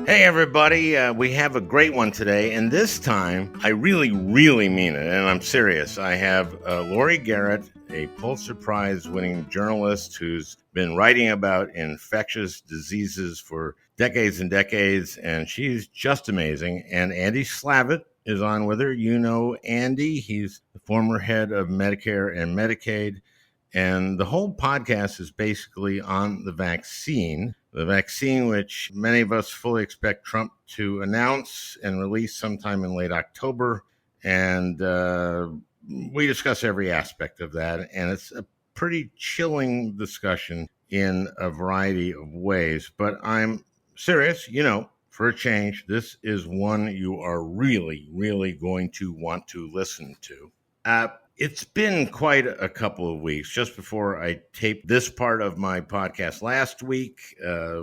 Hey, everybody. We have a great one today, and this time, I really, really mean it, and I'm serious. I have Laurie Garrett, a Pulitzer Prize-winning journalist who's been writing about infectious diseases for decades and decades, and she's just amazing. And Andy Slavitt is on with her. You know Andy. He's the former head of Medicare and Medicaid, and the whole podcast is basically on the vaccine which many of us fully expect Trump to announce and release sometime in late October. And we discuss every aspect of that. And it's a pretty chilling discussion in a variety of ways. But I'm serious, for a change. This is one you are really, really going to want to listen to. It's been quite a couple of weeks. Just before I taped this part of my podcast last week,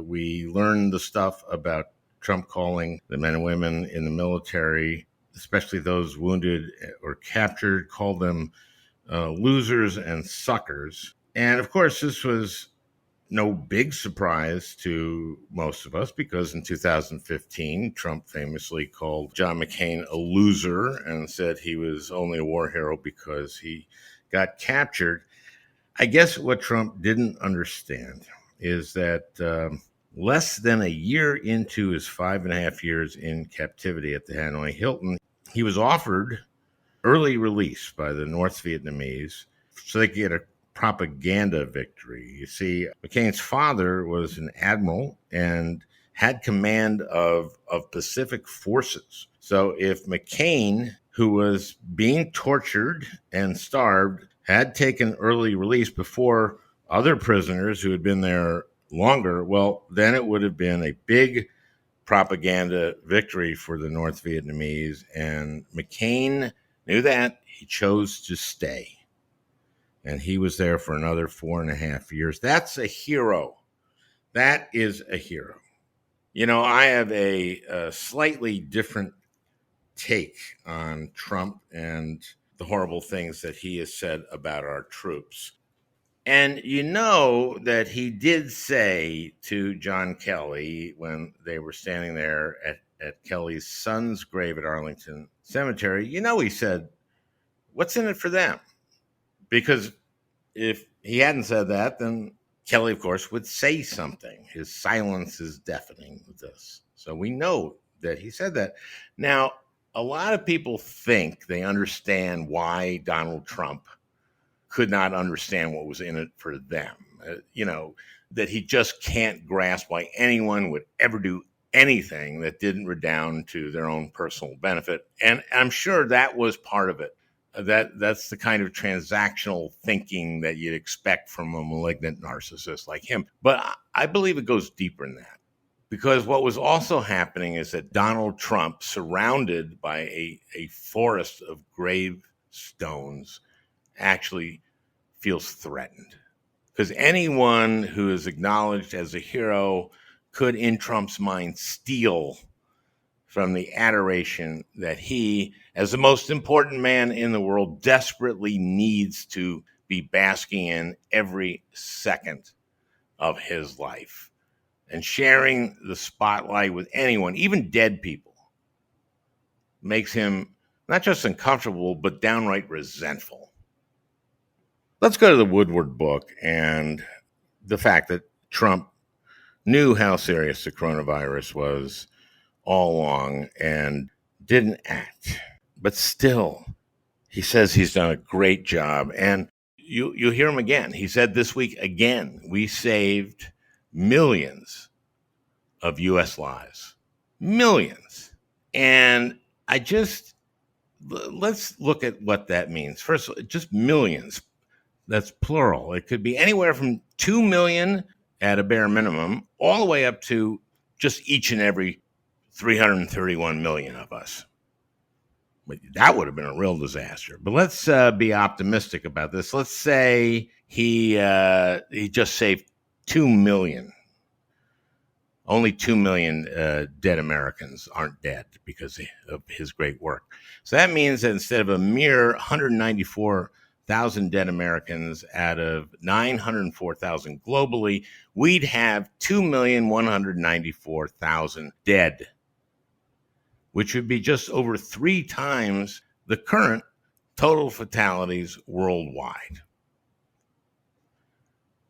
we learned the stuff about Trump calling the men and women in the military, especially those wounded or captured, called them losers and suckers. And of course, this was no big surprise to most of us because in 2015, Trump famously called John McCain a loser and said he was only a war hero because he got captured. I guess what Trump didn't understand is that less than a year into his 5.5 years in captivity at the Hanoi Hilton, he was offered early release by the North Vietnamese so they could get a propaganda victory. You see, McCain's father was an admiral and had command of Pacific forces. So if McCain, who was being tortured and starved, had taken early release before other prisoners who had been there longer, well, then it would have been a big propaganda victory for the North Vietnamese. And McCain knew that. He chose to stay. And he was there for another 4.5 years. That's a hero. That is a hero. I have a slightly different take on Trump and the horrible things that he has said about our troops. And you know that he did say to John Kelly when they were standing there at Kelly's son's grave at Arlington Cemetery, he said, "What's in it for them?" Because if he hadn't said that, then Kelly, of course, would say something. His silence is deafening with this. So we know that he said that. Now, a lot of people think they understand why Donald Trump could not understand what was in it for them. That he just can't grasp why anyone would ever do anything that didn't redound to their own personal benefit. And I'm sure that was part of it. That's the kind of transactional thinking that you'd expect from a malignant narcissist like him. But I believe it goes deeper than that. Because what was also happening is that Donald Trump, surrounded by a forest of gravestones, actually feels threatened. Because anyone who is acknowledged as a hero could, in Trump's mind, steal from the adoration that he, as the most important man in the world, desperately needs to be basking in every second of his life. And sharing the spotlight with anyone, even dead people, makes him not just uncomfortable, but downright resentful. Let's go to the Woodward book and the fact that Trump knew how serious the coronavirus was all along and didn't act. But still, he says he's done a great job. And you hear him again. He said this week again, we saved millions of U.S. lives. Millions. And let's look at what that means. First of all, just millions. That's plural. It could be anywhere from 2 million at a bare minimum, all the way up to just each and every 331 million of us. But that would have been a real disaster. But let's be optimistic about this. Let's say he just saved 2 million. Only 2 million dead Americans aren't dead because of his great work. So that means that instead of a mere 1,000 dead Americans out of 904,000 globally, we'd have 2,194,000 dead, which would be just over 3 times the current total fatalities worldwide.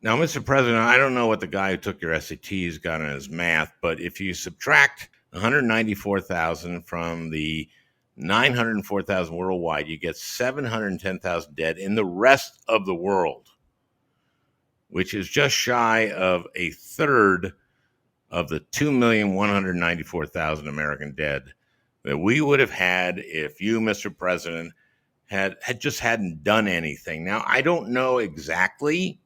Now, Mr. President, I don't know what the guy who took your SATs got in his math, but if you subtract 194,000 from the 904,000 worldwide, you get 710,000 dead in the rest of the world, which is just shy of a third of the 2,194,000 American dead that we would have had if you, Mr. President, had just hadn't done anything. Now, I don't know exactly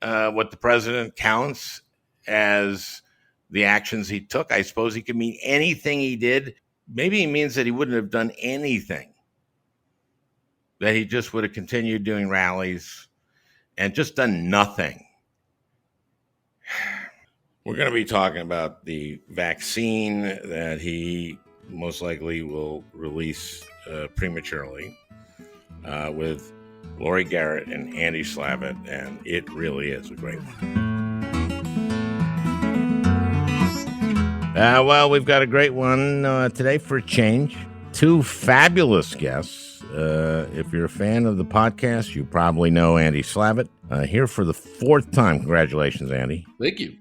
what the president counts as the actions he took. I suppose he could mean anything he did. Maybe he means that he wouldn't have done anything, that he just would have continued doing rallies and just done nothing. We're going to be talking about the vaccine that he most likely will release prematurely with Laurie, Garrett, and Andy Slavitt, and it really is a great one. Well, we've got a great one today for a change. 2 fabulous guests. If you're a fan of the podcast, you probably know Andy Slavitt. Here for the 4th time. Congratulations, Andy. Thank you.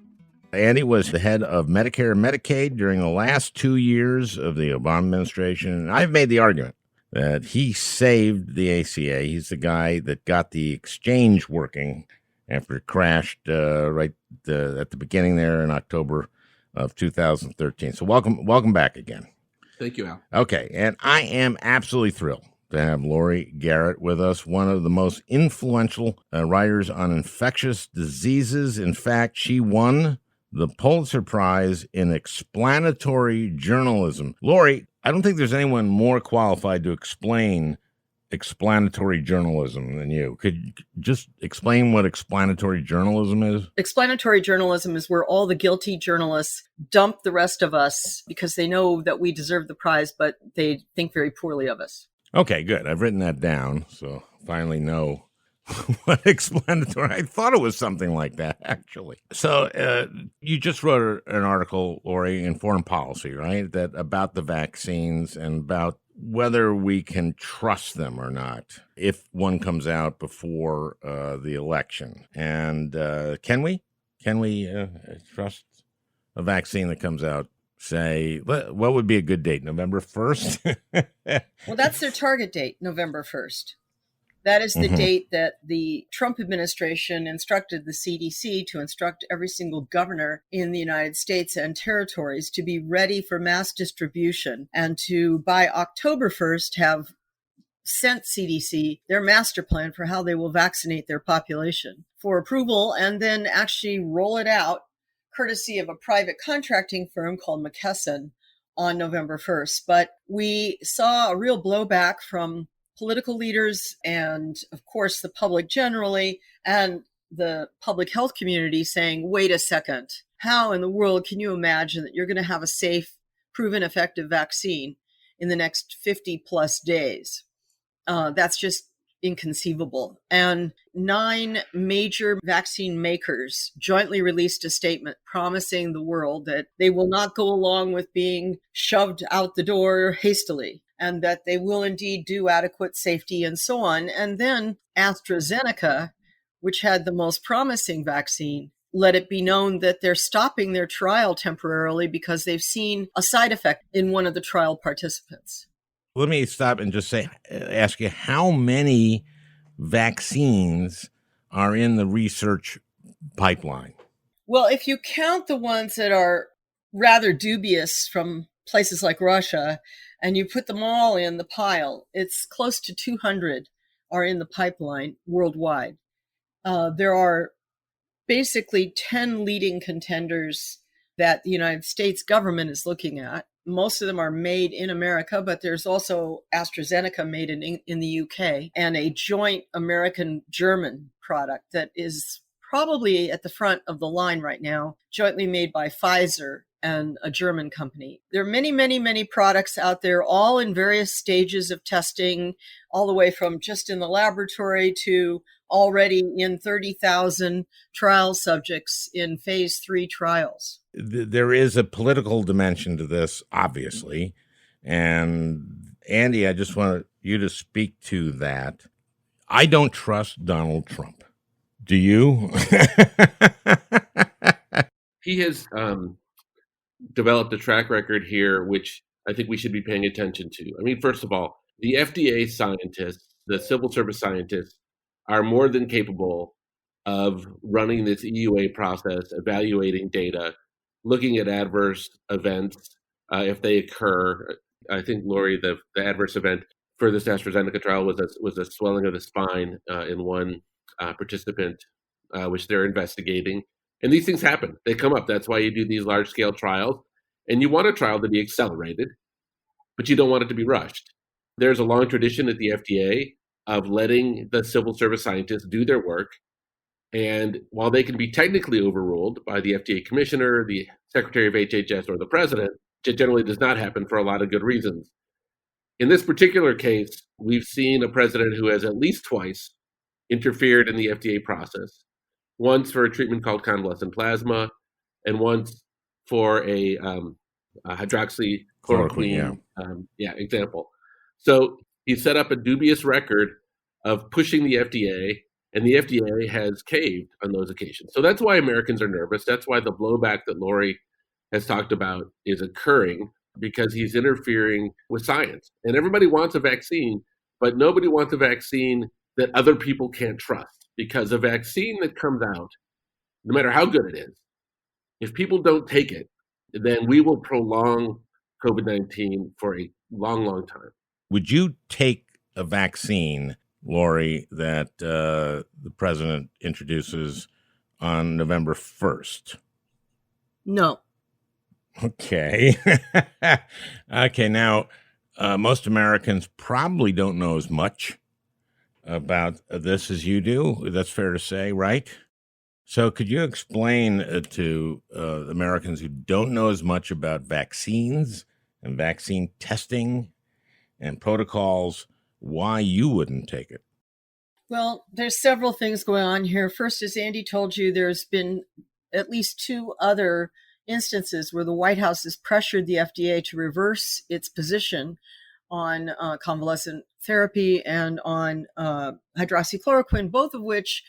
Andy was the head of Medicare and Medicaid during the last 2 years of the Obama administration. And I've made the argument that he saved the ACA. He's the guy that got the exchange working after it crashed at the beginning there in October of 2013. So welcome back again. Thank you, Al. Okay, and I am absolutely thrilled to have Laurie Garrett with us, one of the most influential writers on infectious diseases. In fact, she won the Pulitzer Prize in explanatory journalism. Laurie, I don't think there's anyone more qualified to explain explanatory journalism than you. Could you just explain what explanatory journalism is? Explanatory journalism is where all the guilty journalists dump the rest of us because they know that we deserve the prize, but they think very poorly of us. Okay, good. I've written that down, so finally know what explanatory. I thought it was something like that, actually. So you just wrote an article, Laurie, in Foreign Policy, right, that about the vaccines and about whether we can trust them or not if one comes out before the election. And can we trust a vaccine that comes out, say, what would be a good date, November 1st? Well, that's their target date, November 1st. That is the date that the Trump administration instructed the CDC to instruct every single governor in the United States and territories to be ready for mass distribution and to, by October 1st, have sent CDC their master plan for how they will vaccinate their population for approval and then actually roll it out courtesy of a private contracting firm called McKesson on November 1st. But we saw a real blowback from political leaders and, of course, the public generally and the public health community saying, wait a second, how in the world can you imagine that you're going to have a safe, proven effective vaccine in the next 50 plus days? That's just inconceivable. And 9 major vaccine makers jointly released a statement promising the world that they will not go along with being shoved out the door hastily, and that they will indeed do adequate safety and so on. And then AstraZeneca, which had the most promising vaccine, let it be known that they're stopping their trial temporarily because they've seen a side effect in one of the trial participants. Let me stop and just ask you, how many vaccines are in the research pipeline? Well, if you count the ones that are rather dubious from places like Russia, and you put them all in the pile, it's close to 200 are in the pipeline worldwide. There are basically 10 leading contenders that the United States government is looking at. Most of them are made in America, but there's also AstraZeneca made in the UK and a joint American-German product that is probably at the front of the line right now, jointly made by Pfizer and a German company. There are many, many, many products out there, all in various stages of testing, all the way from just in the laboratory to already in 30,000 trial subjects in phase 3 trials. There is a political dimension to this, obviously. And Andy, I just want you to speak to that. I don't trust Donald Trump. Do you? He has developed a track record here, which I think we should be paying attention to. I mean, first of all, the FDA scientists, the civil service scientists, are more than capable of running this EUA process, evaluating data, looking at adverse events if they occur. I think, Laurie, the adverse event for this AstraZeneca trial was a swelling of the spine in one participant, which they're investigating. And these things happen. They come up. That's why you do these large-scale trials. And you want a trial to be accelerated, but you don't want it to be rushed. There's a long tradition at the FDA of letting the civil service scientists do their work. And while they can be technically overruled by the FDA commissioner, the secretary of HHS, or the president, it generally does not happen for a lot of good reasons. In this particular case, we've seen a president who has at least twice interfered in the FDA process. Once for a treatment called convalescent plasma, and once for a hydroxychloroquine example. So he set up a dubious record of pushing the FDA, and the FDA has caved on those occasions. So that's why Americans are nervous. That's why the blowback that Laurie has talked about is occurring, because he's interfering with science. And everybody wants a vaccine, but nobody wants a vaccine that other people can't trust. Because a vaccine that comes out, no matter how good it is, if people don't take it, then we will prolong COVID-19 for a long, long time. Would you take a vaccine, Laurie, that the president introduces on November 1st? No. Okay. Okay, now, most Americans probably don't know as much about this as you do. That's fair to say, right? So could you explain to Americans who don't know as much about vaccines and vaccine testing and protocols why you wouldn't take it? Well, there's several things going on here. First, as Andy told you, there's been at least 2 other instances where the White House has pressured the FDA to reverse its position on convalescent therapy and on hydroxychloroquine, both of which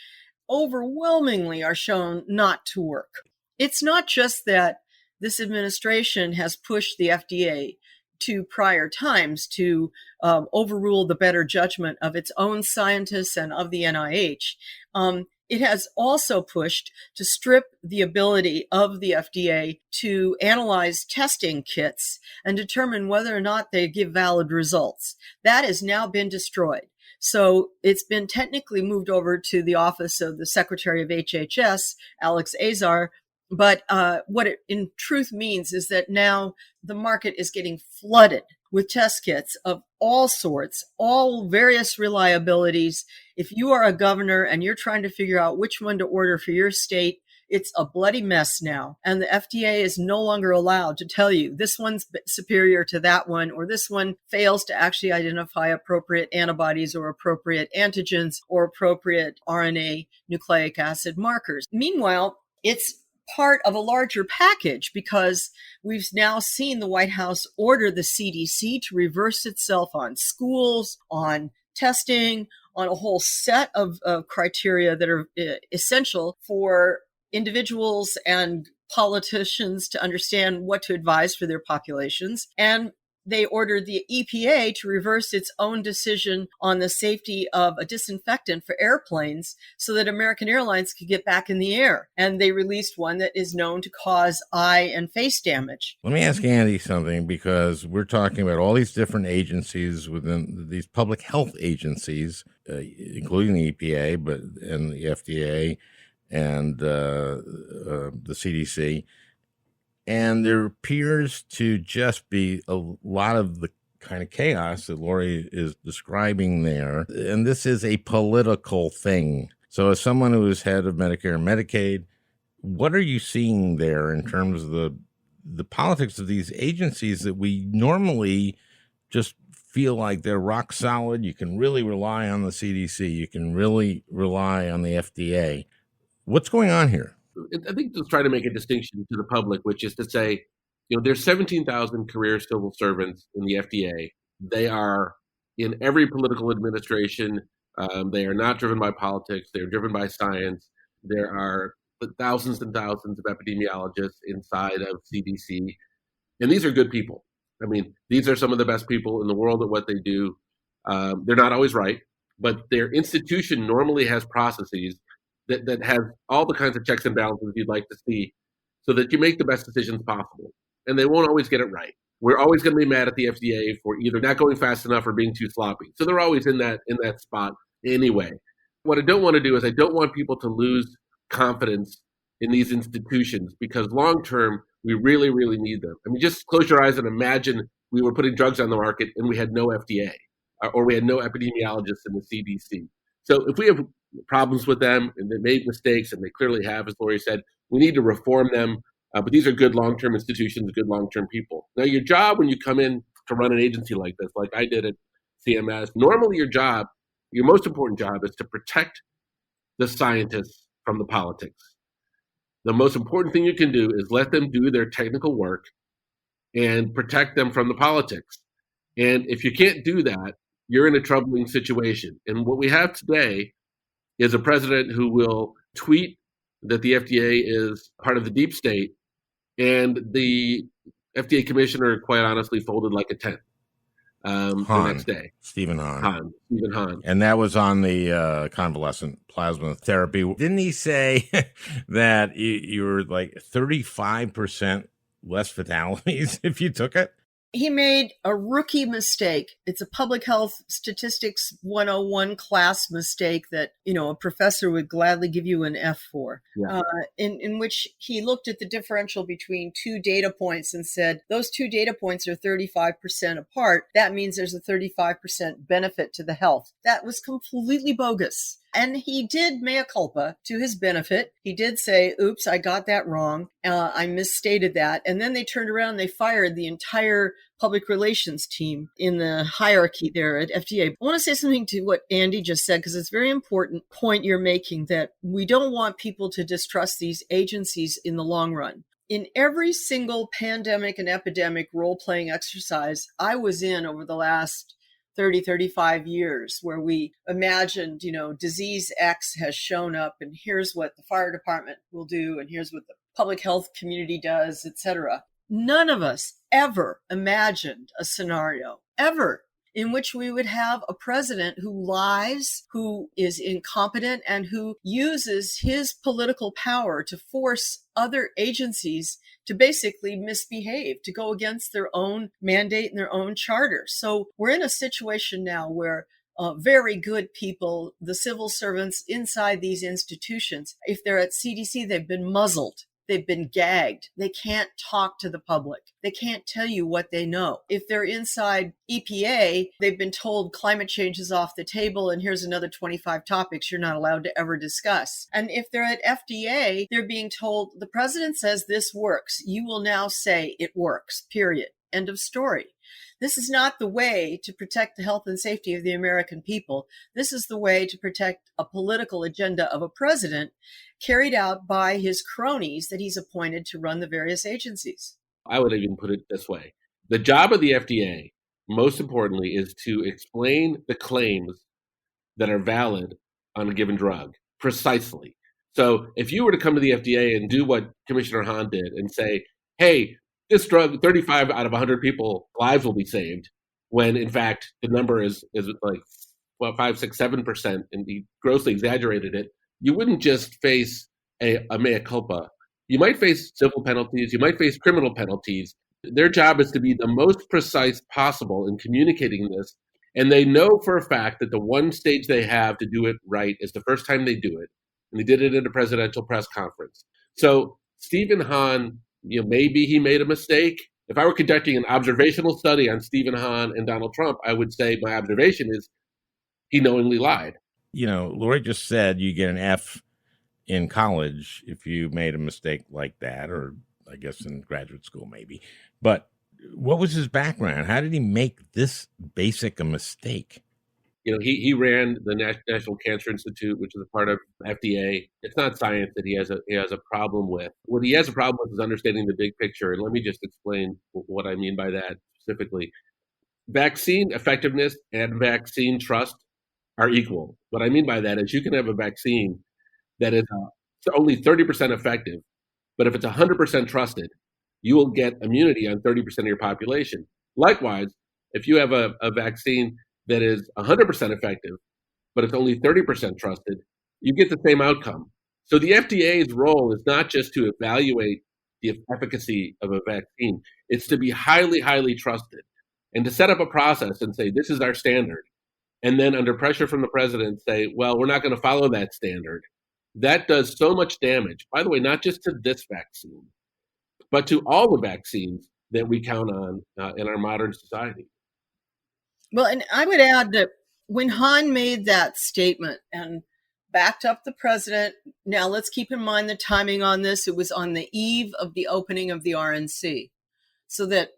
overwhelmingly are shown not to work. It's not just that this administration has pushed the FDA to prior times to overrule the better judgment of its own scientists and of the NIH. It has also pushed to strip the ability of the FDA to analyze testing kits and determine whether or not they give valid results. That has now been destroyed. So it's been technically moved over to the office of the Secretary of HHS, Alex Azar. But what it in truth means is that now the market is getting flooded with test kits of all sorts, all various reliabilities. If you are a governor and you're trying to figure out which one to order for your state, it's a bloody mess now. And the FDA is no longer allowed to tell you this one's superior to that one, or this one fails to actually identify appropriate antibodies or appropriate antigens or appropriate RNA nucleic acid markers. Meanwhile, it's part of a larger package, because we've now seen the White House order the CDC to reverse itself on schools, on testing, on a whole set of criteria that are essential for individuals and politicians to understand what to advise for their populations. And they ordered the EPA to reverse its own decision on the safety of a disinfectant for airplanes so that American Airlines could get back in the air. And they released one that is known to cause eye and face damage. Let me ask Andy something, because we're talking about all these different agencies within these public health agencies, including the EPA, and the FDA and the CDC. And there appears to just be a lot of the kind of chaos that Laurie is describing there. And this is a political thing. So as someone who is head of Medicare and Medicaid, what are you seeing there in terms of the politics of these agencies that we normally just feel like they're rock solid. You can really rely on the CDC. You can really rely on the FDA. What's going on here? I think to try to make a distinction to the public, which is to say, there's 17,000 career civil servants in the FDA. They are in every political administration. They are not driven by politics. They're driven by science. There are thousands and thousands of epidemiologists inside of CDC. And these are good people. I mean, these are some of the best people in the world at what they do. They're not always right, but their institution normally has processes that have all the kinds of checks and balances you'd like to see so that you make the best decisions possible. And they won't always get it right. We're always going to be mad at the FDA for either not going fast enough or being too sloppy. So they're always in that spot anyway. What I don't want to do is I don't want people to lose confidence in these institutions, because long term, we really, really need them. I mean, just close your eyes and imagine we were putting drugs on the market and we had no FDA or we had no epidemiologists in the CDC. So if we have problems with them and they made mistakes, and they clearly have, as Laurie said, we need to reform them. But these are good long-term institutions, good long-term people. Now, your job when you come in to run an agency like this, like I did at CMS, normally your most important job is to protect the scientists from the politics. The most important thing you can do is let them do their technical work and protect them from the politics. And if you can't do that, you're in a troubling situation. And what we have today is a president who will tweet that the FDA is part of the deep state, and the FDA commissioner, quite honestly, folded like a tent the next day. Stephen Hahn. Stephen Hahn. And that was on the convalescent plasma therapy. Didn't he say that you were like 35% less fatalities if you took it? He made a rookie mistake. It's a public health statistics 101 class mistake that, a professor would gladly give you an F for, in which he looked at the differential between two data points and said, those two data points are 35% apart. That means there's a 35% benefit to the health. That was completely bogus. And he did mea culpa to his benefit. He did say, oops, I got that wrong. I misstated that. And then they turned around and they fired the entire public relations team in the hierarchy there at FDA. I want to say something to what Andy just said, because it's a very important point you're making, that we don't want people to distrust these agencies in the long run. In every single pandemic and epidemic role-playing exercise I was in over the last 30, 35 years, where we imagined, disease X has shown up and here's what the fire department will do and here's what the public health community does, etc. None of us ever imagined a scenario, ever, in which we would have a president who lies, who is incompetent, and who uses his political power to force other agencies to basically misbehave, to go against their own mandate and their own charter. So we're in a situation now where very good people, the civil servants inside these institutions, if they're at CDC, they've been muzzled. They've been gagged. They can't talk to the public. They can't tell you what they know. If they're inside EPA, they've been told climate change is off the table and here's another 25 topics you're not allowed to ever discuss. And if they're at FDA, they're being told the president says this works. You will now say it works, period. End of story. This is not the way to protect the health and safety of the American people. This is the way to protect a political agenda of a president carried out by his cronies that he's appointed to run the various agencies. I would even put it this way. The job of the FDA, most importantly, is to explain the claims that are valid on a given drug precisely. So if you were to come to the FDA and do what Commissioner Hahn did and say, hey, this drug, 35 out of 100 people, lives will be saved, when in fact the number is like 5, 6, 7%, and he grossly exaggerated it, you wouldn't just face a mea culpa. You might face civil penalties, you might face criminal penalties. Their job is to be the most precise possible in communicating this. And they know for a fact that the one stage they have to do it right is the first time they do it. And they did it at a presidential press conference. So Stephen Hahn, maybe he made a mistake. If I were conducting an observational study on Stephen Hahn and Donald Trump, I would say my observation is he knowingly lied. Laurie just said you get an F in college if you made a mistake like that, or I guess in graduate school maybe. But what was his background? How did he make this basic a mistake? He ran the National Cancer Institute, which is a part of FDA. It's not science that he has a problem with. What he has a problem with is understanding the big picture. And let me just explain what I mean by that specifically. Vaccine effectiveness and vaccine trust are equal. What I mean by that is you can have a vaccine that is only 30% effective, but if it's 100% trusted, you will get immunity on 30% of your population. Likewise, if you have a vaccine that is 100% effective, but it's only 30% trusted, you get the same outcome. So the FDA's role is not just to evaluate the efficacy of a vaccine, it's to be highly, highly trusted and to set up a process and say, this is our standard. And then under pressure from the president say, well, we're not going to follow that standard. That does so much damage, by the way, not just to this vaccine, but to all the vaccines that we count on in our modern society. Well, and I would add that when Hahn made that statement and backed up the president, now let's keep in mind the timing on this. It was on the eve of the opening of the RNC, so that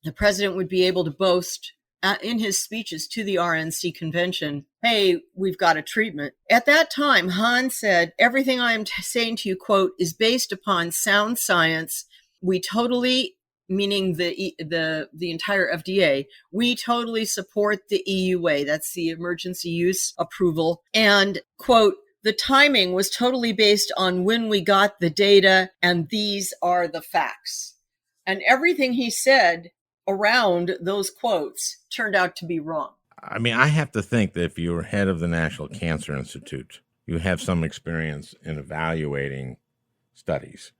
the president would be able to boast in his speeches to the RNC convention, hey, we've got a treatment. At that time, Hahn said, everything I am saying to you, quote, is based upon sound science. We totally, meaning the entire FDA, we totally support the EUA. That's the emergency use approval. And, quote, the timing was totally based on when we got the data, and these are the facts. And everything he said around those quotes turned out to be wrong. I mean, I have to think that if you were head of the National Cancer Institute, you have some experience in evaluating studies,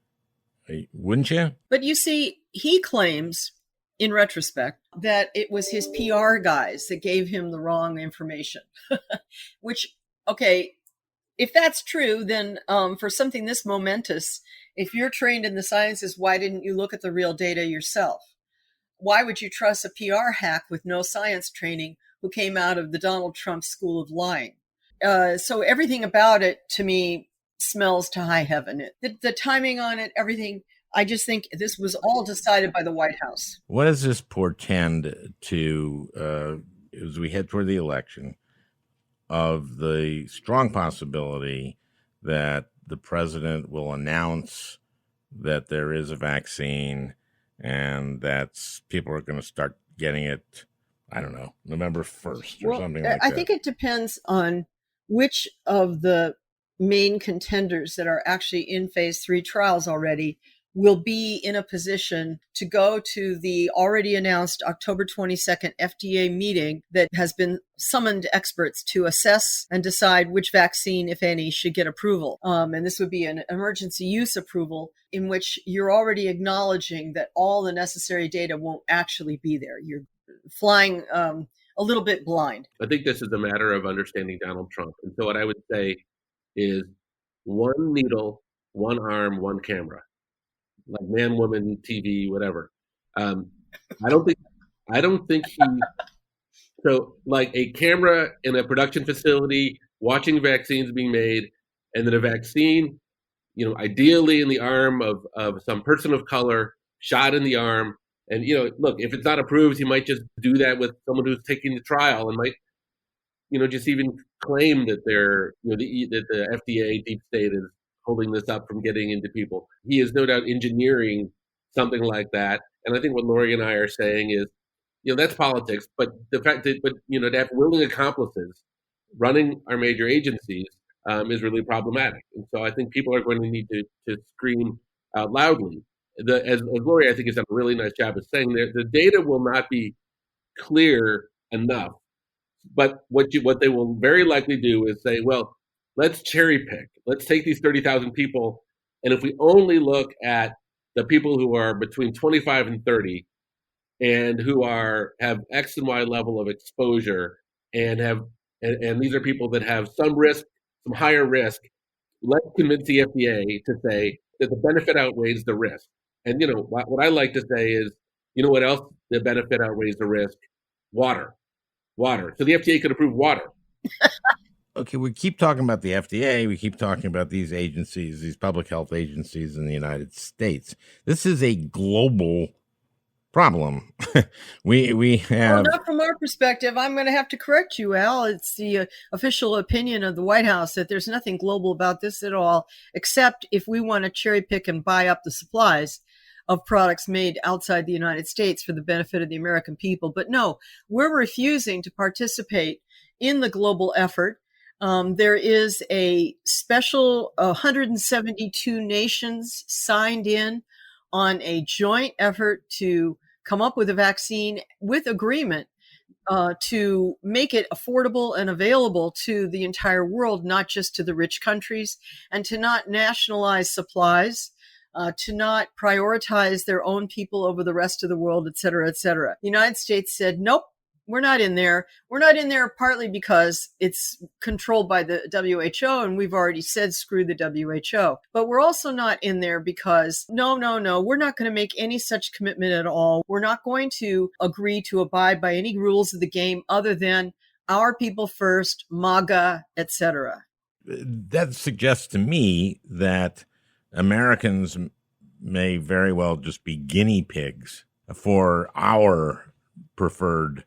wouldn't you? But you see, he claims, in retrospect, that it was his PR guys that gave him the wrong information. Which, okay, if that's true, then for something this momentous, if you're trained in the sciences, why didn't you look at the real data yourself? Why would you trust a PR hack with no science training who came out of the Donald Trump school of lying? So everything about it, to me, smells to high heaven. The timing on it, everything, I just think this was all decided by the White House. What does this portend to, as we head toward the election, of the strong possibility that the president will announce that there is a vaccine and that people are going to start getting it, I don't know, November 1st or something like that? I think it depends on which of the main contenders that are actually in phase 3 trials already will be in a position to go to the already announced October 22nd FDA meeting that has been summoned experts to assess and decide which vaccine, if any, should get approval. And this would be an emergency use approval in which you're already acknowledging that all the necessary data won't actually be there. You're flying a little bit blind. I think this is a matter of understanding Donald Trump. And so what I would say is one needle, one arm, one camera. Like man, woman, TV, whatever. I don't think he. So like a camera in a production facility, watching vaccines being made, and then a vaccine, ideally in the arm of some person of color, shot in the arm. And look, if it's not approved, he might just do that with someone who's taking the trial and might, just even claim that they're, that the FDA deep state is holding this up from getting into people. He is no doubt engineering something like that. And I think what Laurie and I are saying is, that's politics. But the fact that, to have willing accomplices running our major agencies is really problematic. And so I think people are going to need to scream out loudly. As Laurie, I think, has done a really nice job of saying, the data will not be clear enough. But what they will very likely do is say, well, let's cherry pick. Let's take these 30,000 people, and if we only look at the people who are between 25 and 30, and who have X and Y level of exposure, and these are people that have some risk, some higher risk, let's convince the FDA to say that the benefit outweighs the risk. And what I like to say is, what else the benefit outweighs the risk? Water. So the FDA could approve water. Okay, we keep talking about the FDA. We keep talking about these agencies, these public health agencies in the United States. This is a global problem. we Well, have not from our perspective. I'm going to have to correct you, Al. It's the official opinion of the White House that there's nothing global about this at all, except if we want to cherry pick and buy up the supplies of products made outside the United States for the benefit of the American people. But no, we're refusing to participate in the global effort. There is a special 172 nations signed in on a joint effort to come up with a vaccine with agreement to make it affordable and available to the entire world, not just to the rich countries, and to not nationalize supplies, to not prioritize their own people over the rest of the world, et cetera, et cetera. The United States said, nope, we're not in there. We're not in there partly because it's controlled by the WHO, and we've already said screw the WHO. But we're also not in there because no, we're not going to make any such commitment at all. We're not going to agree to abide by any rules of the game other than our people first, MAGA, etc. That suggests to me that Americans may very well just be guinea pigs for our preferred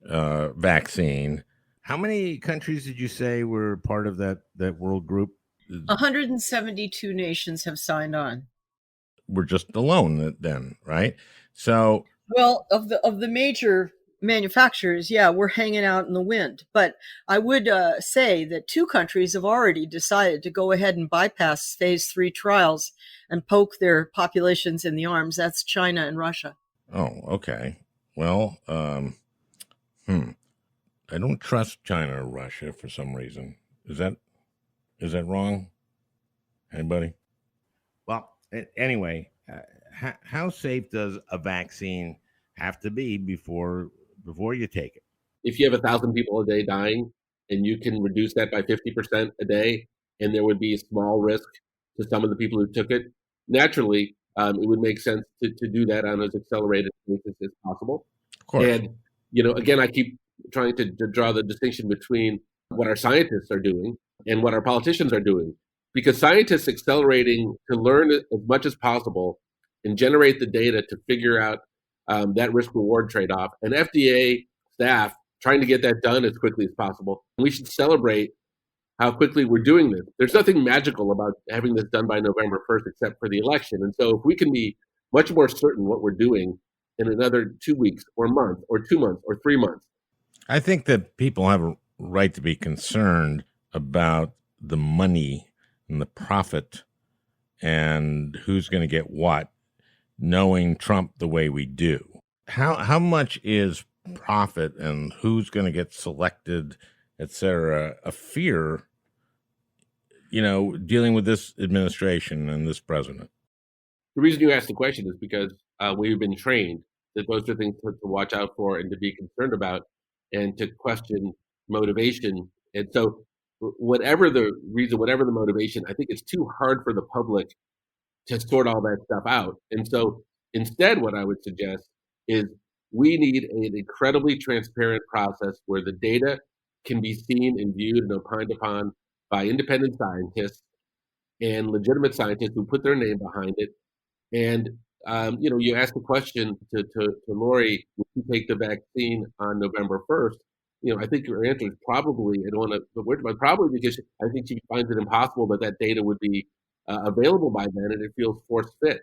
vaccine. How many countries did you say were part of that world group? 172 nations have signed on. We're just alone then, right? So, well, of the major manufacturers, yeah, we're hanging out in the wind. But I would say that 2 countries have already decided to go ahead and bypass phase 3 trials and poke their populations in the arms. That's China and Russia. Oh, okay. Well, I don't trust China or Russia for some reason. Is that wrong? Anybody? Well, anyway, how safe does a vaccine have to be before you take it? If you have 1,000 people a day dying and you can reduce that by 50% a day, and there would be a small risk to some of the people who took it, naturally, it would make sense to do that on as accelerated basis as possible. Of course. And, again, I keep trying to draw the distinction between what our scientists are doing and what our politicians are doing. Because scientists accelerating to learn as much as possible and generate the data to figure out that risk-reward trade-off, and FDA staff trying to get that done as quickly as possible. We should celebrate how quickly we're doing this. There's nothing magical about having this done by November 1st except for the election. And so if we can be much more certain what we're doing in another 2 weeks or a month or 2 months or 3 months. I think that people have a right to be concerned about the money and the profit and who's going to get what, knowing Trump the way we do. How much is profit and who's going to get selected, etc., a fear, dealing with this administration and this president? The reason you asked the question is because we've been trained that those are things to watch out for and to be concerned about and to question motivation. And so whatever the reason, whatever the motivation, I think it's too hard for the public to sort all that stuff out. And so instead, what I would suggest is we need an incredibly transparent process where the data can be seen and viewed and opined upon by independent scientists and legitimate scientists who put their name behind it. And, you asked the question to Laurie, would you take the vaccine on November 1st? I think your answer is probably, I don't want to put words, but probably because I think she finds it impossible that data would be available by then, and it feels force fit.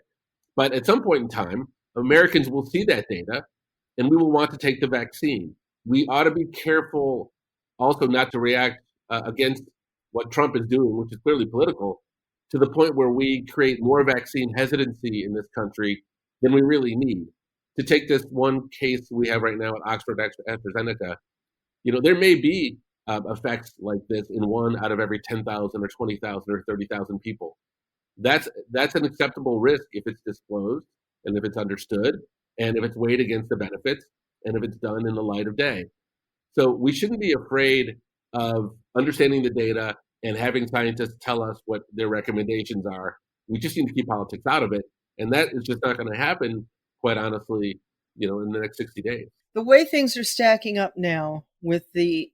But at some point in time, Americans will see that data, and we will want to take the vaccine. We ought to be careful also not to react against what Trump is doing, which is clearly political, to the point where we create more vaccine hesitancy in this country than we really need. To take this one case we have right now at Oxford AstraZeneca, there may be effects like this in 1 out of every 10,000 or 20,000 or 30,000 people. That's an acceptable risk if it's disclosed and if it's understood and if it's weighed against the benefits and if it's done in the light of day. So we shouldn't be afraid of understanding the data and having scientists tell us what their recommendations are. We just need to keep politics out of it. And that is just not going to happen, quite honestly, in the next 60 days. The way things are stacking up now with the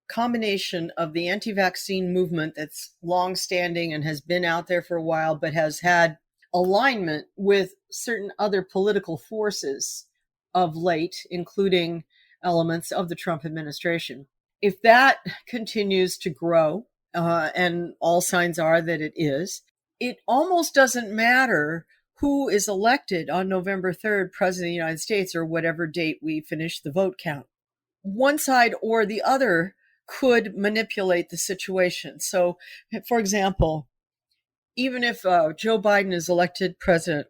combination of the anti-vaccine movement that's long-standing and has been out there for a while, but has had alignment with certain other political forces of late, including elements of the Trump administration. If that continues to grow, and all signs are that it is, it almost doesn't matter who is elected on November 3rd, President of the United States, or whatever date we finish the vote count. One side or the other could manipulate the situation. So, for example, even if Joe Biden is elected president,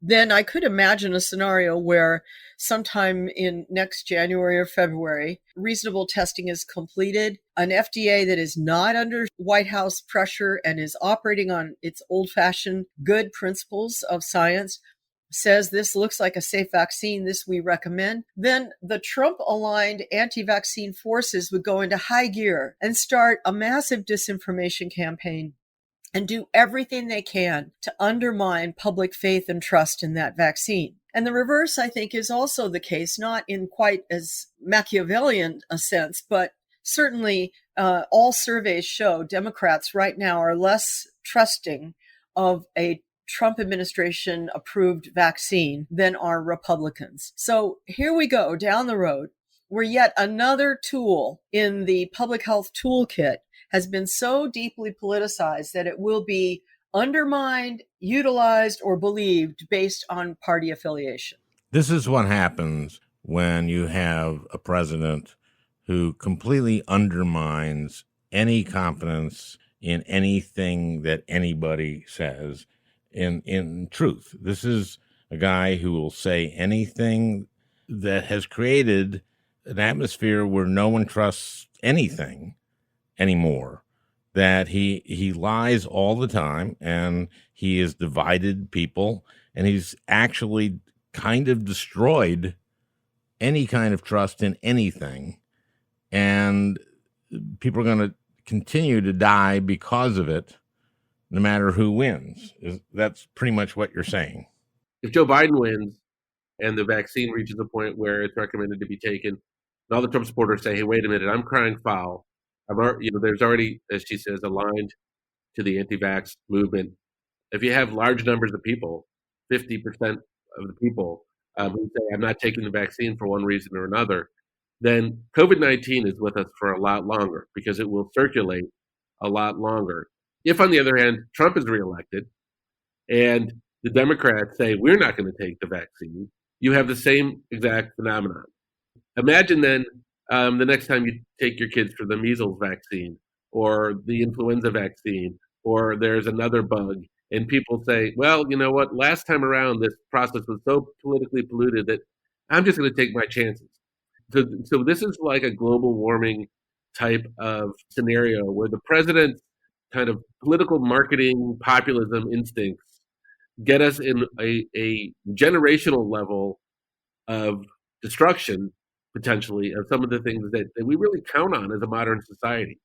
then I could imagine a scenario where sometime in next January or February, reasonable testing is completed. An FDA that is not under White House pressure and is operating on its old-fashioned good principles of science says this looks like a safe vaccine, this we recommend, then the Trump-aligned anti-vaccine forces would go into high gear and start a massive disinformation campaign and do everything they can to undermine public faith and trust in that vaccine. And the reverse, I think, is also the case, not in quite as Machiavellian a sense, but certainly all surveys show Democrats right now are less trusting of a Trump administration approved vaccine than are Republicans. So here we go down the road where yet another tool in the public health toolkit has been so deeply politicized that it will be undermined, utilized, or believed based on party affiliation. This is what happens when you have a president who completely undermines any confidence in anything that anybody says in truth. This is a guy who will say anything that has created an atmosphere where no one trusts anything anymore, that he lies all the time, and he has divided people, and he's actually kind of destroyed any kind of trust in anything, and people are going to continue to die because of it, no matter who wins. That's pretty much what you're saying. If Joe Biden wins and the vaccine reaches a point where it's recommended to be taken, and all the Trump supporters say, hey, wait a minute, I'm crying foul. There's already, as she says, aligned to the anti-vax movement. If you have large numbers of people, 50% of the people who say, I'm not taking the vaccine for one reason or another, then COVID-19 is with us for a lot longer because it will circulate a lot longer. If, on the other hand, Trump is reelected and the Democrats say, we're not going to take the vaccine, you have the same exact phenomenon. Imagine then the next time you take your kids for the measles vaccine or the influenza vaccine, or there's another bug, and people say, well, you know what, last time around this process was so politically polluted that I'm just going to take my chances. So this is like a global warming type of scenario where the president's kind of political marketing populism instincts get us in a generational level of destruction, potentially, of some of the things that we really count on as a modern society.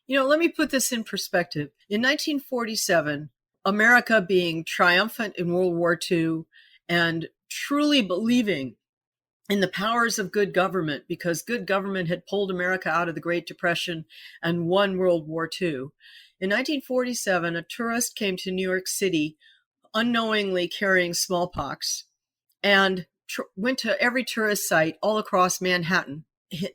Let me put this in perspective. In 1947, America being triumphant in World War II and truly believing in the powers of good government, because good government had pulled America out of the Great Depression and won World War II. In 1947, a tourist came to New York City unknowingly carrying smallpox and went to every tourist site all across Manhattan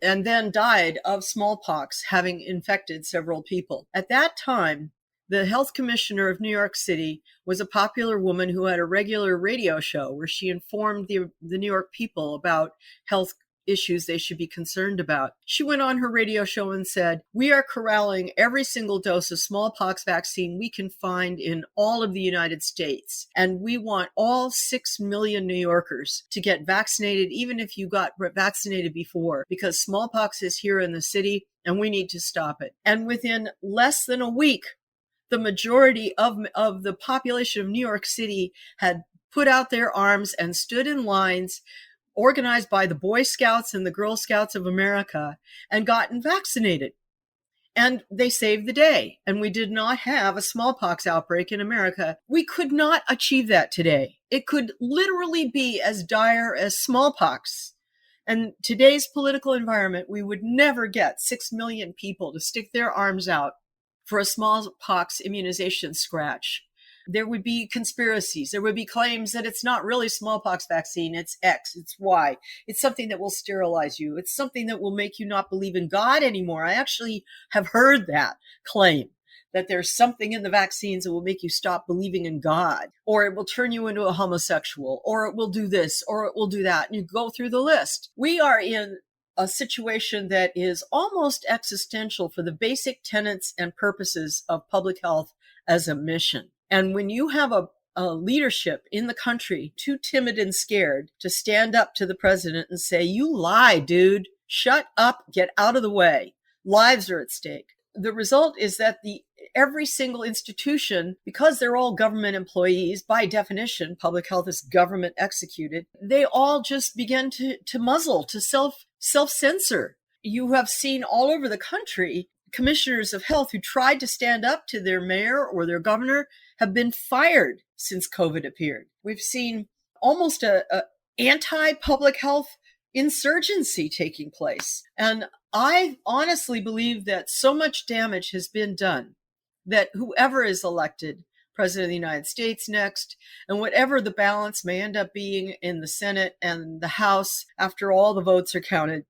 and then died of smallpox, having infected several people. At that time, the health commissioner of New York City was a popular woman who had a regular radio show where she informed the New York people about health issues they should be concerned about. She went on her radio show and said, we are corralling every single dose of smallpox vaccine we can find in all of the United States. And we want all 6 million New Yorkers to get vaccinated, even if you got vaccinated before, because smallpox is here in the city and we need to stop it. And within less than a week, the majority of the population of New York City had put out their arms and stood in lines organized by the Boy Scouts and the Girl Scouts of America and gotten vaccinated. And they saved the day. And we did not have a smallpox outbreak in America. We could not achieve that today. It could literally be as dire as smallpox. And today's political environment, we would never get 6 million people to stick their arms out for a smallpox immunization scratch. There would be conspiracies. There would be claims that it's not really smallpox vaccine. It's X, it's Y. It's something that will sterilize you. It's something that will make you not believe in God anymore. I actually have heard that claim, that there's something in the vaccines that will make you stop believing in God, or it will turn you into a homosexual, or it will do this, or it will do that. And you go through the list. We are in a situation that is almost existential for the basic tenets and purposes of public health as a mission. And when you have a leadership in the country too timid and scared to stand up to the president and say, you lie, dude, shut up, get out of the way. Lives are at stake. The result is that every single institution, because they're all government employees, by definition, public health is government executed, they all just begin to muzzle, to self-censor. You have seen all over the country commissioners of health who tried to stand up to their mayor or their governor have been fired since COVID appeared. We've seen almost a anti-public health insurgency taking place. And I honestly believe that so much damage has been done that whoever is elected president of the United States next, and whatever the balance may end up being in the Senate and the House after all the votes are counted,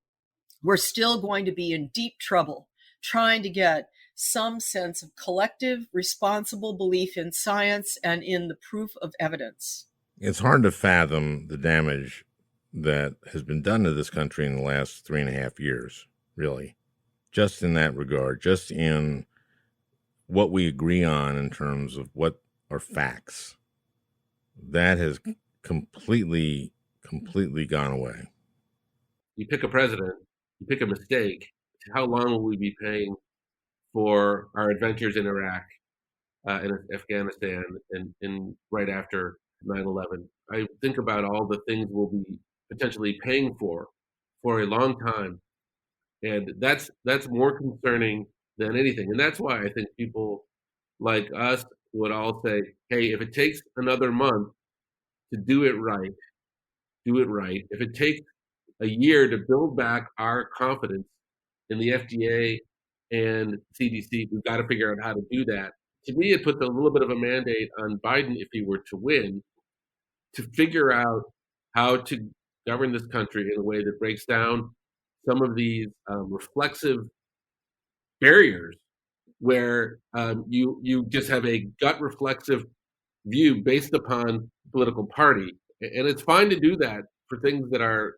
we're still going to be in deep trouble trying to get some sense of collective, responsible belief in science and in the proof of evidence. It's hard to fathom the damage that has been done to this country in the last 3.5 years, really. Just in that regard, just in what we agree on in terms of what are facts. That has completely gone away. You pick a president, you pick a mistake, how long will we be paying for our adventures in Iraq, in Afghanistan, and right after 9/11? I think about all the things we'll be potentially paying for a long time, and that's more concerning than anything. And that's why I think people like us would all say, hey, if it takes another month to do it right, do it right. If it takes a year to build back our confidence in the FDA and CDC, we've got to figure out how to do that. To me, it puts a little bit of a mandate on Biden, if he were to win, to figure out how to govern this country in a way that breaks down some of these reflexive barriers where you just have a gut reflexive view based upon political party. And it's fine to do that for things that are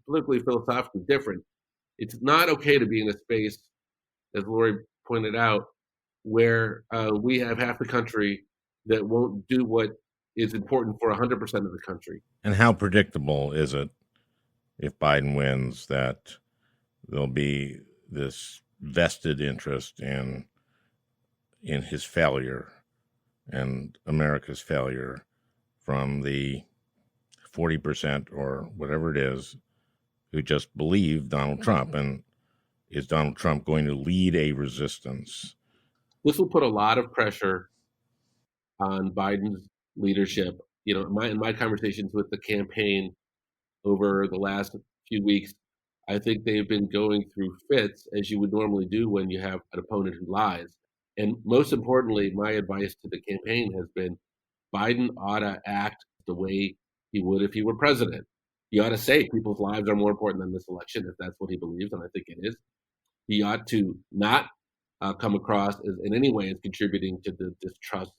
politically, philosophically different. It's not okay to be in a space, as Laurie pointed out, where we have half the country that won't do what is important for 100% of the country. And how predictable is it, if Biden wins, that there'll be this vested interest in his failure and America's failure from the 40% or whatever it is who just believe Donald Trump? And is Donald Trump going to lead a resistance? This will put a lot of pressure on Biden's leadership. You know, in my conversations with the campaign over the last few weeks, I think they've been going through fits, as you would normally do when you have an opponent who lies. And most importantly, my advice to the campaign has been Biden ought to act the way he would if he were president. He ought to say people's lives are more important than this election, if that's what he believes, and I think it is. He ought to not come across as in any way as contributing to the distrust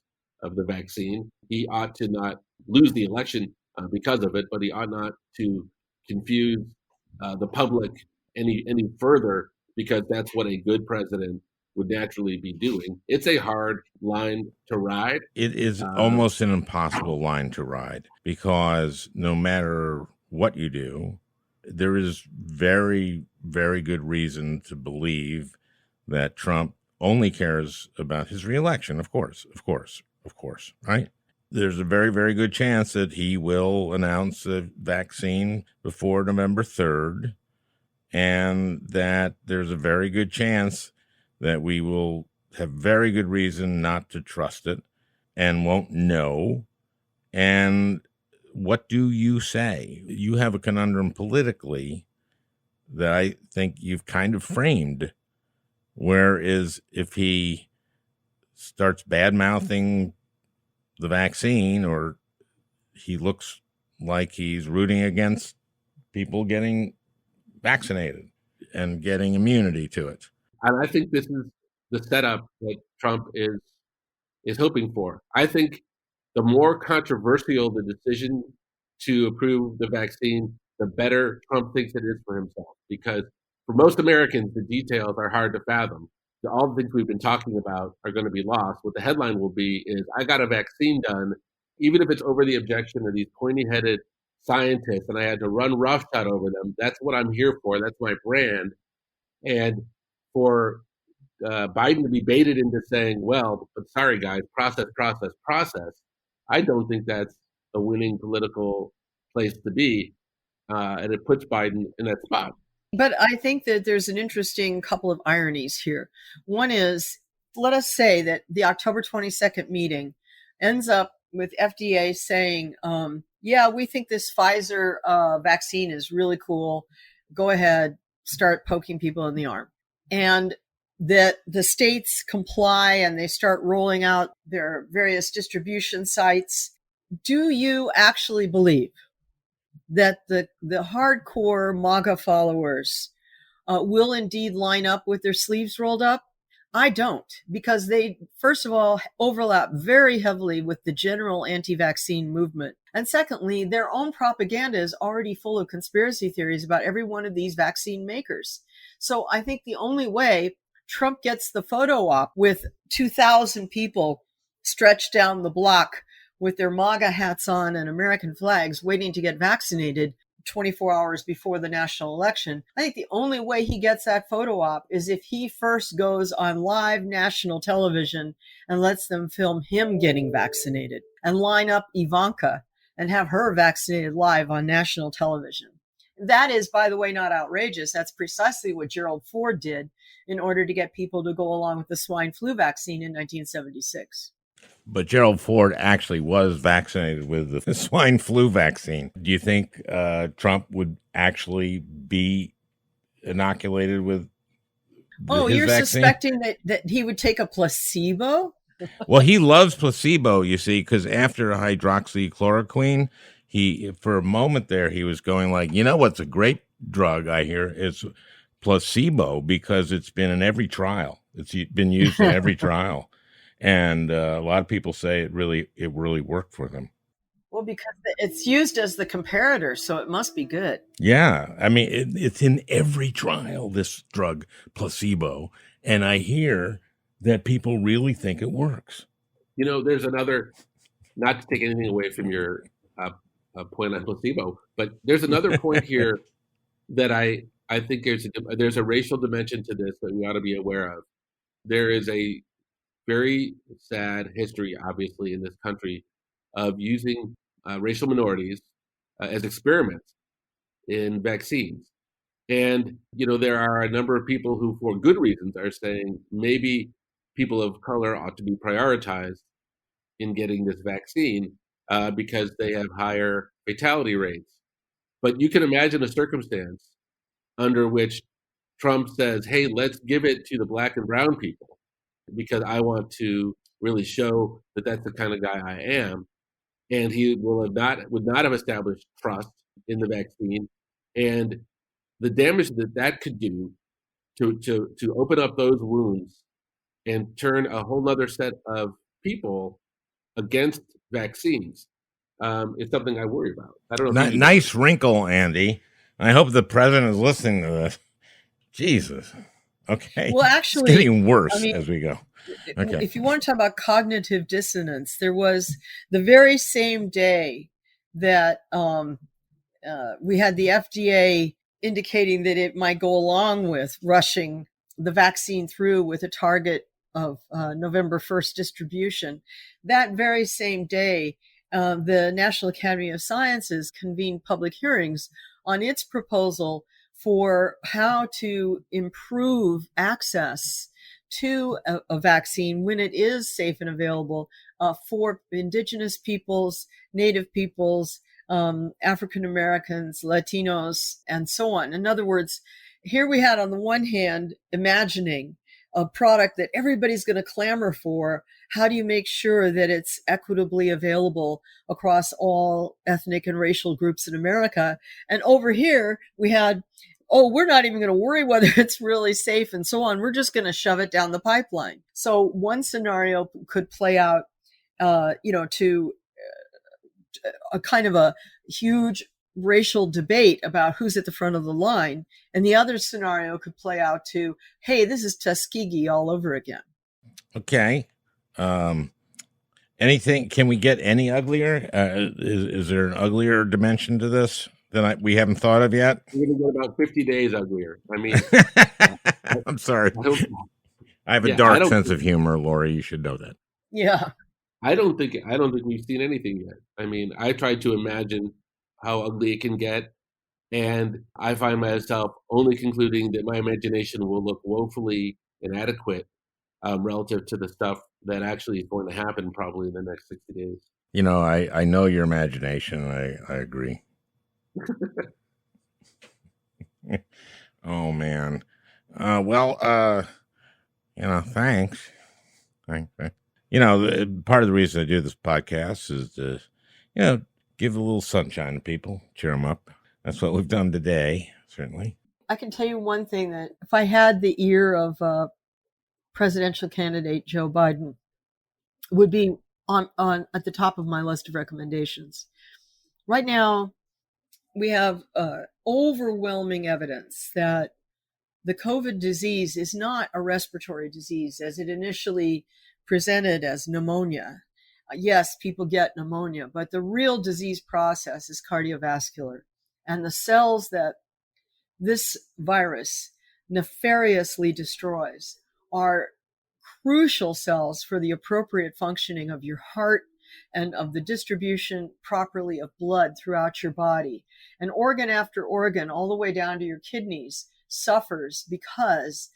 of the vaccine. He ought to not lose the election because of it, but he ought not to confuse the public any further, because that's what a good president would naturally be doing. It's a hard line to ride. It is almost an impossible line to ride, because no matter what you do, there is very, very good reason to believe that Trump only cares about his reelection. Of course, right? There's a very, very good chance that he will announce a vaccine before November 3rd, and that there's a very good chance that we will have very good reason not to trust it and won't know. And what do you say? You have a conundrum politically that I think you've kind of framed. Whereas if he starts bad-mouthing the vaccine, or he looks like he's rooting against people getting vaccinated and getting immunity to it. And I think this is the setup that Trump is hoping for. I think the more controversial the decision to approve the vaccine, the better Trump thinks it is for himself. Because for most Americans, the details are hard to fathom. All the things we've been talking about are going to be lost. What the headline will be is, I got a vaccine done, even if it's over the objection of these pointy-headed scientists, and I had to run roughshod over them. That's what I'm here for. That's my brand. And for Biden to be baited into saying, well, but sorry, guys, process, process, process, I don't think that's a winning political place to be. And it puts Biden in that spot. But I think that there's an interesting couple of ironies here. One is, let us say that the October 22nd meeting ends up with FDA saying, yeah, we think this Pfizer vaccine is really cool. Go ahead, start poking people in the arm. And that the states comply and they start rolling out their various distribution sites. Do you actually believe that the hardcore MAGA followers will indeed line up with their sleeves rolled up? I don't, because they, first of all, overlap very heavily with the general anti-vaccine movement. And secondly, their own propaganda is already full of conspiracy theories about every one of these vaccine makers. So I think the only way Trump gets the photo op with 2,000 people stretched down the block with their MAGA hats on and American flags waiting to get vaccinated 24 hours before the national election. I think the only way he gets that photo op is if he first goes on live national television and lets them film him getting vaccinated and line up Ivanka and have her vaccinated live on national television. That is, by the way, not outrageous. That's precisely what Gerald Ford did in order to get people to go along with the swine flu vaccine in 1976. But Gerald Ford actually was vaccinated with the swine flu vaccine. Do you think Trump would actually be inoculated with you're vaccine? Suspecting that he would take a placebo? Well, he loves placebo, you see, because after hydroxychloroquine, he, for a moment there, he was going like, you know what's a great drug, I hear? It's placebo, because it's been in every trial. It's been used in every trial. And a lot of people say it really worked for them. Well, because it's used as the comparator, so it must be good. Yeah. I mean, it's in every trial, this drug, placebo. And I hear that people really think it works. You know, there's another, not to take anything away from your point on placebo, but there's another point here that I think there's a racial dimension to this that we ought to be aware of. There is a very sad history, obviously, in this country of using racial minorities as experiments in vaccines. And, you know, there are a number of people who, for good reasons, are saying maybe people of color ought to be prioritized in getting this vaccine because they have higher fatality rates. But you can imagine a circumstance under which Trump says, hey, let's give it to the black and brown people, because I want to really show that that's the kind of guy I am. And he would not have established trust in the vaccine. And the damage that could do to open up those wounds and turn a whole other set of people against vaccines is something I worry about. I don't know. Nice wrinkle, Andy. I hope the president is listening to this. Jesus. Okay. Well, actually, it's getting worse as we go. Okay. If you want to talk about cognitive dissonance, there was the very same day that we had the FDA indicating that it might go along with rushing the vaccine through with a target of November 1st distribution. That very same day, the National Academy of Sciences convened public hearings on its proposal for how to improve access to a vaccine when it is safe and available for indigenous peoples, native peoples, African Americans, Latinos, and so on. In other words, here we had on the one hand imagining a product that everybody's going to clamor for. How do you make sure that it's equitably available across all ethnic and racial groups in America? And over here we had, oh, we're not even going to worry whether it's really safe and so on. We're just going to shove it down the pipeline. So one scenario could play out, to a kind of a huge racial debate about who's at the front of the line. And the other scenario could play out to, hey, this is Tuskegee all over again. Okay. Anything, can we get any uglier? Is there an uglier dimension to this than we haven't thought of yet? We're going to go about 50 days uglier. I mean, I'm sorry. I have a dark sense of humor, Laurie. You should know that. Yeah. I don't think we've seen anything yet. I mean, I tried to imagine how ugly it can get, and I find myself only concluding that my imagination will look woefully inadequate relative to the stuff that actually is going to happen probably in the next 60 days. You know, I know your imagination. I agree. Oh, man. Thanks. You know, part of the reason I do this podcast is to, give a little sunshine to people, cheer them up. That's what we've done today, certainly. I can tell you one thing, that if I had the ear of presidential candidate Joe Biden, would be on at the top of my list of recommendations. Right now, we have overwhelming evidence that the COVID disease is not a respiratory disease as it initially presented as pneumonia. Yes, people get pneumonia, but the real disease process is cardiovascular. And the cells that this virus nefariously destroys are crucial cells for the appropriate functioning of your heart and of the distribution properly of blood throughout your body. And organ after organ, all the way down to your kidneys, suffers because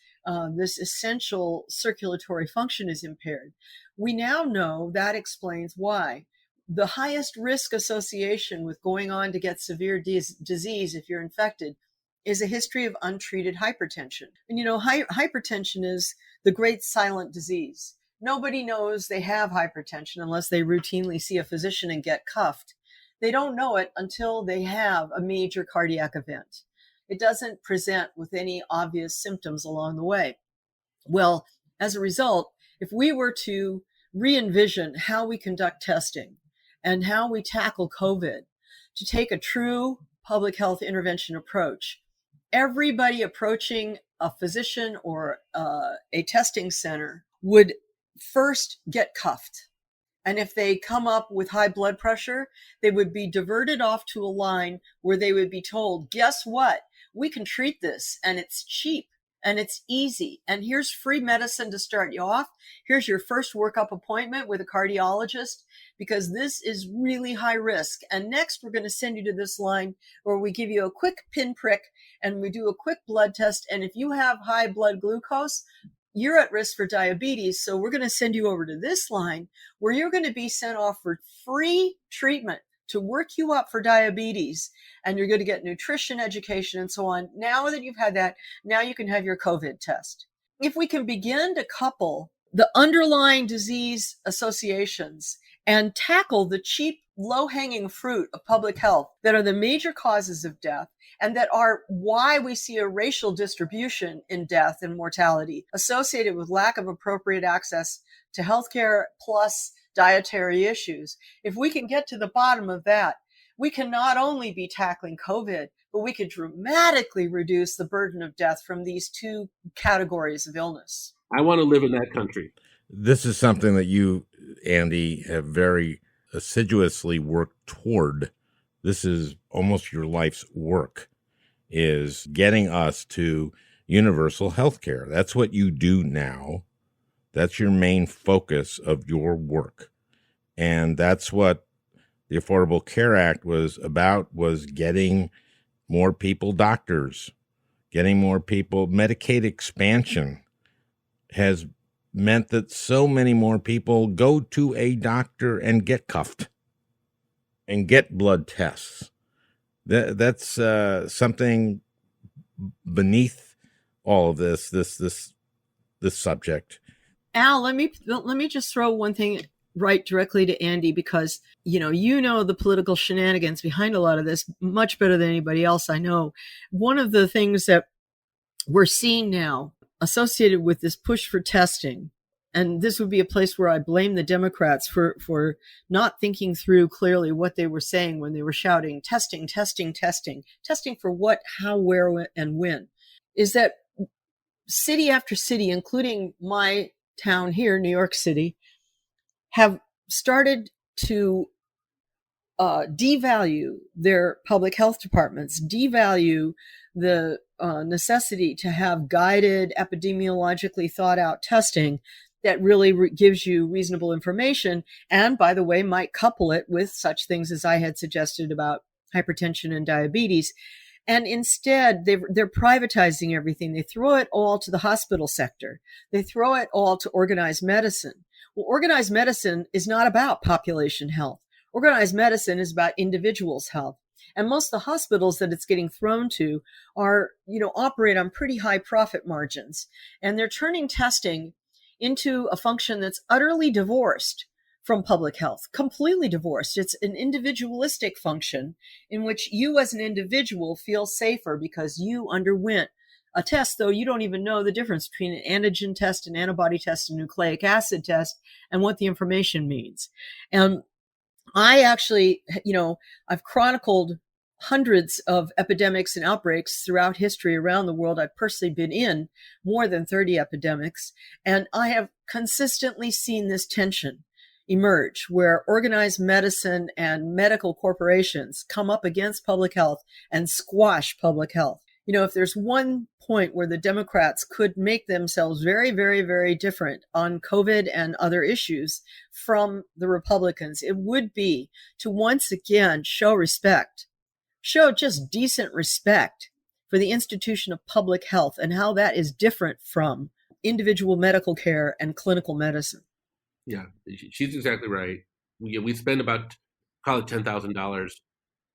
this essential circulatory function is impaired. We now know that explains why. The highest risk association with going on to get severe disease if you're infected is a history of untreated hypertension. And hypertension is the great silent disease. Nobody knows they have hypertension unless they routinely see a physician and get cuffed. They don't know it until they have a major cardiac event. It doesn't present with any obvious symptoms along the way. Well, as a result, if we were to re-envision how we conduct testing and how we tackle COVID, to take a true public health intervention approach, everybody approaching a physician or a testing center would first get cuffed. And if they come up with high blood pressure, they would be diverted off to a line where they would be told, guess what? We can treat this, and it's cheap and it's easy. And here's free medicine to start you off. Here's your first workup appointment with a cardiologist, because this is really high risk. And next, we're going to send you to this line where we give you a quick pinprick and we do a quick blood test. And if you have high blood glucose, you're at risk for diabetes. So we're going to send you over to this line where you're going to be sent off for free treatment to work you up for diabetes, and you're going to get nutrition education and so on. Now that you've had that, now you can have your COVID test. If we can begin to couple the underlying disease associations and tackle the cheap, low-hanging fruit of public health that are the major causes of death and that are why we see a racial distribution in death and mortality associated with lack of appropriate access to healthcare plus dietary issues. If we can get to the bottom of that, we can not only be tackling COVID, but we could dramatically reduce the burden of death from these two categories of illness. I want to live in that country. This is something that you, Andy, have very assiduously worked toward. This is almost your life's work, is getting us to universal health care. That's what you do now. That's your main focus of your work. And that's what the Affordable Care Act was about, was getting more people doctors, getting more people. Medicaid expansion has meant that so many more people go to a doctor and get cuffed. and get blood tests. That's something beneath all of this subject. Al, let me just throw one thing right directly to Andy, because you know the political shenanigans behind a lot of this much better than anybody else I know. One of the things that we're seeing now associated with this push for testing, and this would be a place where I blame the Democrats for not thinking through clearly what they were saying when they were shouting testing for what, how, where, and when, is that city after city, including my town here, New York City, have started to devalue their public health departments, devalue the necessity to have guided, epidemiologically thought out testing that really gives you reasonable information. And by the way, might couple it with such things as I had suggested about hypertension and diabetes. And instead, they're privatizing everything. They throw it all to the hospital sector. They throw it all to organized medicine. Well, organized medicine is not about population health. Organized medicine is about individuals' health. And most of the hospitals that it's getting thrown to are, operate on pretty high profit margins. And they're turning testing into a function that's utterly divorced from public health, completely divorced. It's an individualistic function in which you as an individual feel safer because you underwent a test, though you don't even know the difference between an antigen test, an antibody test, a nucleic acid test, and what the information means. And I actually, I've chronicled hundreds of epidemics and outbreaks throughout history around the world. I've personally been in more than 30 epidemics, and I have consistently seen this tension emerge where organized medicine and medical corporations come up against public health and squash public health. If there's one point where the Democrats could make themselves very, very, very different on COVID and other issues from the Republicans, it would be to once again show just decent respect for the institution of public health and how that is different from individual medical care and clinical medicine. Yeah, she's exactly right. We spend about, call it $10,000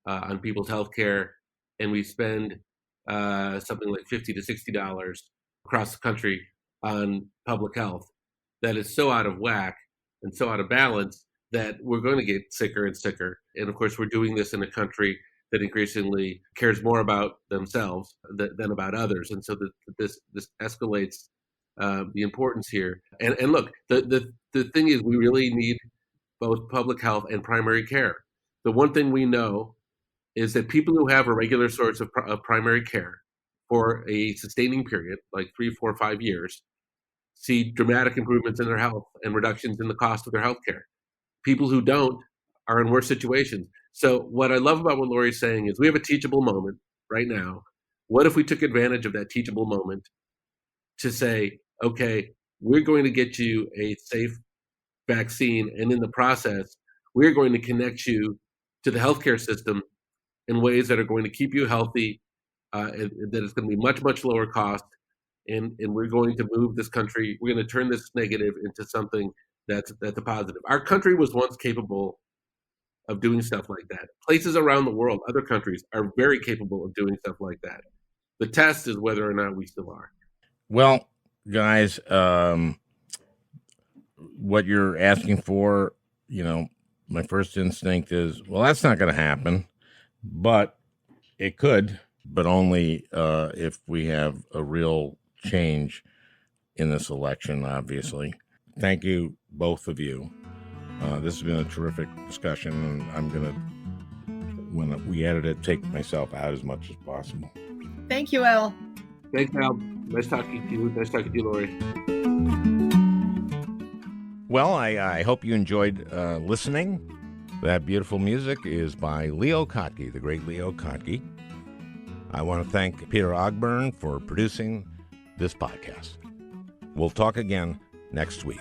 on people's health care, and we spend something like $50 to $60 across the country on public health. That is so out of whack and so out of balance that we're going to get sicker and sicker. And of course, we're doing this in a country that increasingly cares more about themselves than about others. And so this escalates the importance here. And look, the thing is, we really need both public health and primary care. The one thing we know is that people who have a regular source of primary care for a sustaining period, like 3, 4, 5 years, see dramatic improvements in their health and reductions in the cost of their health care. People who don't are in worse situations. So what I love about what Laurie's saying is we have a teachable moment right now. What if we took advantage of that teachable moment to say, okay, we're going to get you a safe vaccine, and in the process, we're going to connect you to the healthcare system in ways that are going to keep you healthy, and that is going to be much, much lower cost, and we're going to move this country. We're going to turn this negative into something that's a positive. Our country was once capable of doing stuff like that. Places around the world, other countries, are very capable of doing stuff like that. The test is whether or not we still are. Well, guys, what you're asking for, my first instinct is, well, that's not going to happen, but it could, but only if we have a real change in this election, obviously. Thank you, both of you. This has been a terrific discussion, and I'm going to, when we edit it, take myself out as much as possible. Thank you, Al. Thanks, Al. Nice talking to you. Nice talking to you, Laurie. Well, I hope you enjoyed listening. That beautiful music is by Leo Kottke, the great Leo Kottke. I want to thank Peter Ogburn for producing this podcast. We'll talk again next week.